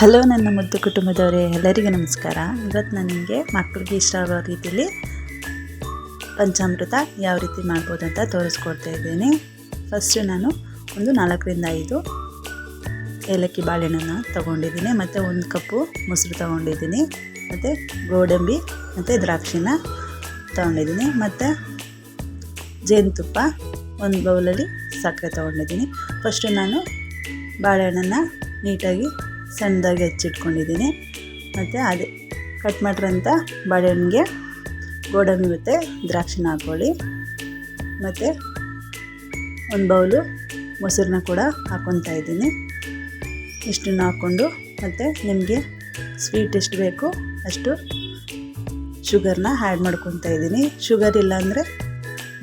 Hello ನನ್ನ ಮುದ್ದು ಕುಟುಂಬದವರೇ, ಎಲ್ಲರಿಗೂ ನಮಸ್ಕಾರ. ಇವತ್ತು ನಾನು ನಿಮಗೆ ಮಕ್ಕಳಿಗೆ ಇಷ್ಟ ಆಗೋ ರೀತಿಯಲ್ಲಿ ಪಂಚಾಮೃತ ಯಾವ ರೀತಿ ಮಾಡ್ಬೋದು ಅಂತ ತೋರಿಸ್ಕೊಡ್ತಾ ಇದ್ದೀನಿ. ಫಸ್ಟು ನಾನು ಒಂದು 4ರಿಂದ 5 ಏಲಕ್ಕಿ ಬಾಳೆಹಣ್ಣನ್ನು ತೊಗೊಂಡಿದ್ದೀನಿ, ಮತ್ತು 1 ಕಪ್ಪು ಮೊಸರು ತೊಗೊಂಡಿದ್ದೀನಿ, ಮತ್ತು ಗೋಡಂಬಿ ಮತ್ತು ದ್ರಾಕ್ಷಿನ ತೊಗೊಂಡಿದ್ದೀನಿ, ಮತ್ತು ಜೇನುತುಪ್ಪ 1 ಬೌಲಲ್ಲಿ ಸಕ್ಕರೆ ತೊಗೊಂಡಿದ್ದೀನಿ. ಫಸ್ಟು ನಾನು ಬಾಳೆಹಣ್ಣನ್ನು ನೀಟಾಗಿ ಸಣ್ಣದಾಗಿ ಹೆಚ್ಚಿಟ್ಕೊಂಡಿದ್ದೀನಿ. ಮತ್ತು ಅದೇ ಕಟ್ ಮಾಡಿರೋಂಥ ಬಾಳೆಹಣ್ಣಿಗೆ ಗೋಡಂಬಿ ಮತ್ತು ದ್ರಾಕ್ಷಿನ ಹಾಕ್ಕೊಳ್ಳಿ. ಮತ್ತು 1 ಬೌಲು ಮೊಸರನ್ನ ಕೂಡ ಹಾಕ್ಕೊತಾ ಇದ್ದೀನಿ. ಇಷ್ಟನ್ನು ಹಾಕ್ಕೊಂಡು, ಮತ್ತು ನಿಮಗೆ ಸ್ವೀಟ್ ಎಷ್ಟು ಬೇಕು ಅಷ್ಟು ಶುಗರ್ನ ಆ್ಯಡ್ ಮಾಡ್ಕೊತಾ ಇದ್ದೀನಿ. ಶುಗರ್ ಇಲ್ಲಾಂದರೆ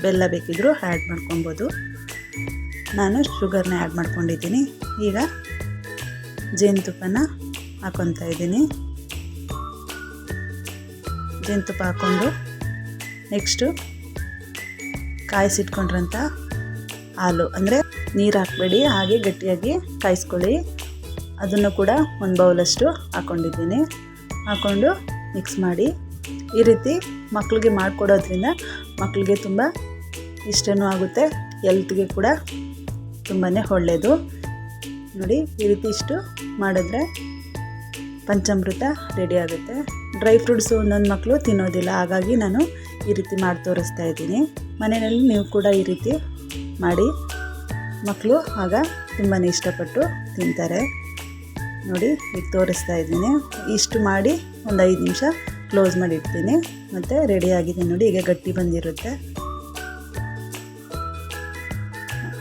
ಬೆಲ್ಲ ಬೇಕಿದ್ದರೂ ಆ್ಯಡ್ ಮಾಡ್ಕೊಬೋದು. ನಾನು ಶುಗರ್ನ ಆ್ಯಡ್ ಮಾಡ್ಕೊಂಡಿದ್ದೀನಿ. ಈಗ ಜೇನುತುಪ್ಪನ ಹಾಕ್ಕೊತಾ ಇದ್ದೀನಿ. ಜೇನುತುಪ್ಪ ಹಾಕ್ಕೊಂಡು ನೆಕ್ಸ್ಟು ಕಾಯಿಸಿಟ್ಕೊಂಡಿರೋಂಥ ಹಾಲು, ಅಂದರೆ ನೀರು ಹಾಕಬೇಡಿ, ಹಾಗೆ ಗಟ್ಟಿಯಾಗಿ ಕಾಯಿಸ್ಕೊಳ್ಳಿ. ಅದನ್ನು ಕೂಡ 1 ಬೌಲಷ್ಟು ಹಾಕ್ಕೊಂಡಿದ್ದೀನಿ. ಹಾಕ್ಕೊಂಡು ಮಿಕ್ಸ್ ಮಾಡಿ. ಈ ರೀತಿ ಮಕ್ಕಳಿಗೆ ಮಾಡಿಕೊಡೋದ್ರಿಂದ ಮಕ್ಕಳಿಗೆ ತುಂಬ ಇಷ್ಟವೂ ಆಗುತ್ತೆ, ಹೆಲ್ತ್ಗೆ ಕೂಡ ತುಂಬಾ ಒಳ್ಳೆಯದು. ನೋಡಿ, ಈ ರೀತಿ ಇಷ್ಟು ಮಾಡಿದ್ರೆ ಪಂಚಾಮೃತ ರೆಡಿ ಆಗುತ್ತೆ. ಡ್ರೈ ಫ್ರೂಟ್ಸು ಒಂದೊಂದು ಮಕ್ಕಳು ತಿನ್ನೋದಿಲ್ಲ, ಹಾಗಾಗಿ ನಾನು ಈ ರೀತಿ ಮಾಡಿ ತೋರಿಸ್ತಾ ಇದ್ದೀನಿ. ಮನೆಯಲ್ಲಿ ನೀವು ಕೂಡ ಈ ರೀತಿ ಮಾಡಿ, ಮಕ್ಕಳು ಆಗ ತುಂಬಾ ಇಷ್ಟಪಟ್ಟು ತಿಂತಾರೆ. ನೋಡಿ, ಈಗ ತೋರಿಸ್ತಾ ಇದ್ದೀನಿ. ಇಷ್ಟು ಮಾಡಿ ಒಂದು 5 ನಿಮಿಷ ಕ್ಲೋಸ್ ಮಾಡಿ ಇಡ್ತೀನಿ. ಮತ್ತು ರೆಡಿ ಆಗಿದೆ ನೋಡಿ, ಈಗ ಗಟ್ಟಿ ಬಂದಿರುತ್ತೆ.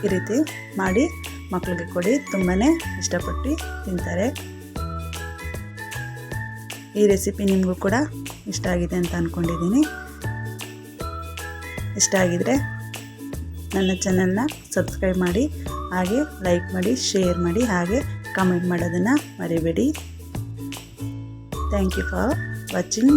ಈ ರೀತಿ ಮಾಡಿ ಮಕ್ಕಳಿಗೆ ಕೊಡಿ, ತುಂಬಾ ಇಷ್ಟಪಟ್ಟು ತಿಂತಾರೆ. ಈ ರೆಸಿಪಿ ನಿಮಗೂ ಕೂಡ ಇಷ್ಟ ಆಗಿದೆ ಅಂತ ಅಂದ್ಕೊಂಡಿದ್ದೀನಿ. ಇಷ್ಟ ಆಗಿದರೆ ನನ್ನ ಚಾನಲ್ನ ಸಬ್ಸ್ಕ್ರೈಬ್ ಮಾಡಿ, ಹಾಗೆ ಲೈಕ್ ಮಾಡಿ, ಶೇರ್ ಮಾಡಿ, ಹಾಗೆ ಕಮೆಂಟ್ ಮಾಡೋದನ್ನು ಮರಿಬೇಡಿ. Thank you for watching.